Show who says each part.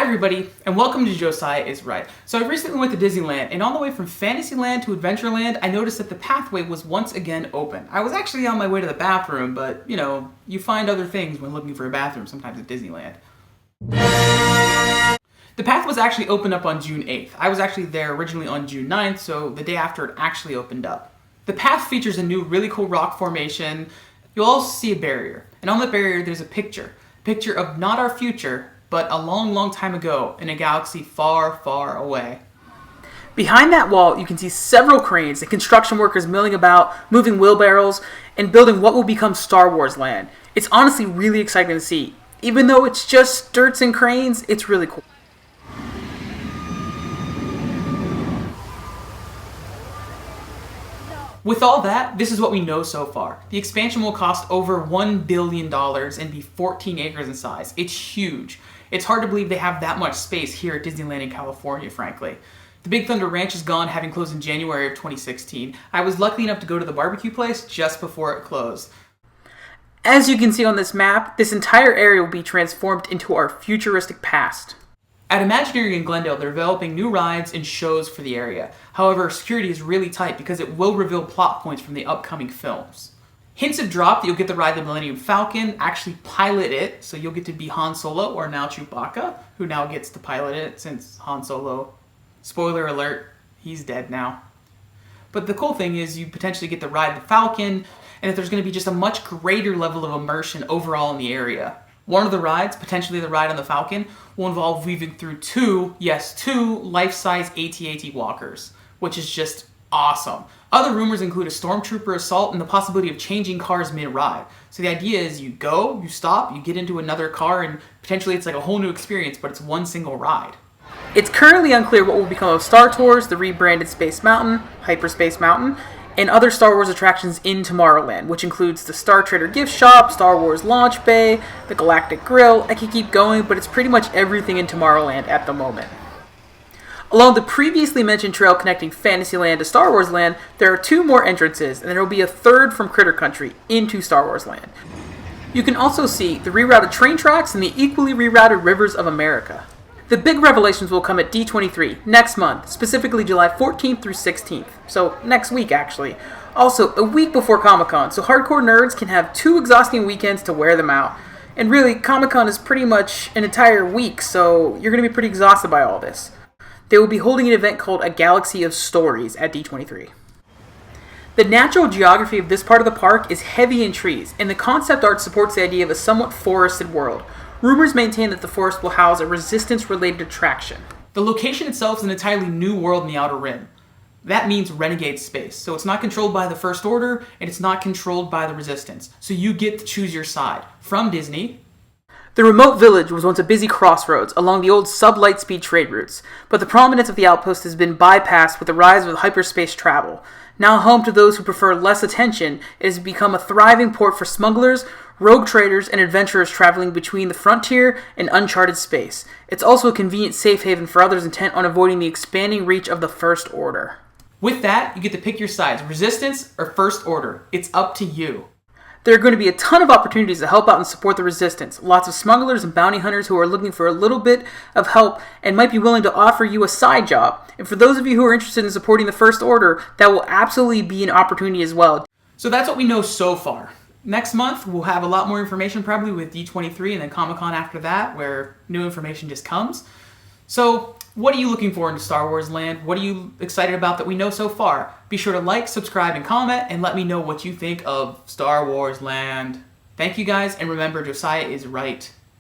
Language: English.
Speaker 1: everybody, and welcome to Josiah is Right. So I recently went to Disneyland, and on the way from Fantasyland to Adventureland, I noticed that the pathway was once again open. I was actually on my way to the bathroom, but, you find other things when looking for a bathroom sometimes at Disneyland. The path was actually opened up on June 8th. I was actually there originally on June 9th, so the day after it actually opened up. The path features a new really cool rock formation. You'll also see a barrier, and on the barrier there's a picture of not our future, but a long, long time ago in a galaxy far, far away. Behind that wall, you can see several cranes and construction workers milling about, moving wheelbarrows, and building what will become Star Wars Land. It's honestly really exciting to see. Even though it's just dirts and cranes, it's really cool. With all that, this is what we know so far. The expansion will cost over $1 billion and be 14 acres in size. It's huge. It's hard to believe they have that much space here at Disneyland in California, frankly. The Big Thunder Ranch is gone, having closed in January of 2016. I was lucky enough to go to the barbecue place just before it closed. As you can see on this map, this entire area will be transformed into our futuristic past. At Imagineering in Glendale, they're developing new rides and shows for the area. However, security is really tight because it will reveal plot points from the upcoming films. Hints have dropped that you'll get to ride the Millennium Falcon, actually pilot it, so you'll get to be Han Solo, or now Chewbacca, who now gets to pilot it since Han Solo, spoiler alert, he's dead now. But the cool thing is you potentially get to ride the Falcon, and that there's going to be just a much greater level of immersion overall in the area. One of the rides, potentially the ride on the Falcon, will involve weaving through two life-size AT-AT walkers, which is just awesome. Other rumors include a stormtrooper assault and the possibility of changing cars mid-ride. So the idea is you go, you stop, you get into another car, and potentially it's like a whole new experience, but it's one single ride. It's currently unclear what will become of Star Tours, the rebranded Space Mountain, Hyperspace Mountain, and other Star Wars attractions in Tomorrowland, which includes the Star Trader gift shop, Star Wars Launch Bay, the Galactic Grill. I could keep going, but it's pretty much everything in Tomorrowland at the moment. Along the previously mentioned trail connecting Fantasyland to Star Wars Land, there are two more entrances, and there will be a third from Critter Country into Star Wars Land. You can also see the rerouted train tracks and the equally rerouted rivers of America. The big revelations will come at D23 next month, specifically July 14th through 16th, so next week actually. Also, a week before Comic-Con, so hardcore nerds can have 2 exhausting weekends to wear them out. And really, Comic-Con is pretty much an entire week, so you're going to be pretty exhausted by all this. They will be holding an event called A Galaxy of Stories at D23. The natural geography of this part of the park is heavy in trees, and the concept art supports the idea of a somewhat forested world. Rumors maintain that the forest will house a Resistance-related attraction. The location itself is an entirely new world in the Outer Rim. That means renegade space, so it's not controlled by the First Order, and it's not controlled by the Resistance. So you get to choose your side. From Disney, the remote village was once a busy crossroads along the old sub-lightspeed trade routes, but the prominence of the outpost has been bypassed with the rise of hyperspace travel. Now home to those who prefer less attention, it has become a thriving port for smugglers, rogue traders, and adventurers traveling between the frontier and uncharted space. It's also a convenient safe haven for others intent on avoiding the expanding reach of the First Order. With that, you get to pick your sides, Resistance or First Order. It's up to you. There are going to be a ton of opportunities to help out and support the Resistance. Lots of smugglers and bounty hunters who are looking for a little bit of help and might be willing to offer you a side job. And for those of you who are interested in supporting the First Order, that will absolutely be an opportunity as well. So that's what we know so far. Next month, we'll have a lot more information probably with D23 and then Comic-Con after that, where new information just comes. So, what are you looking for in Star Wars Land? What are you excited about that we know so far? Be sure to like, subscribe, and comment, and let me know what you think of Star Wars Land. Thank you guys, and remember, Josiah is right.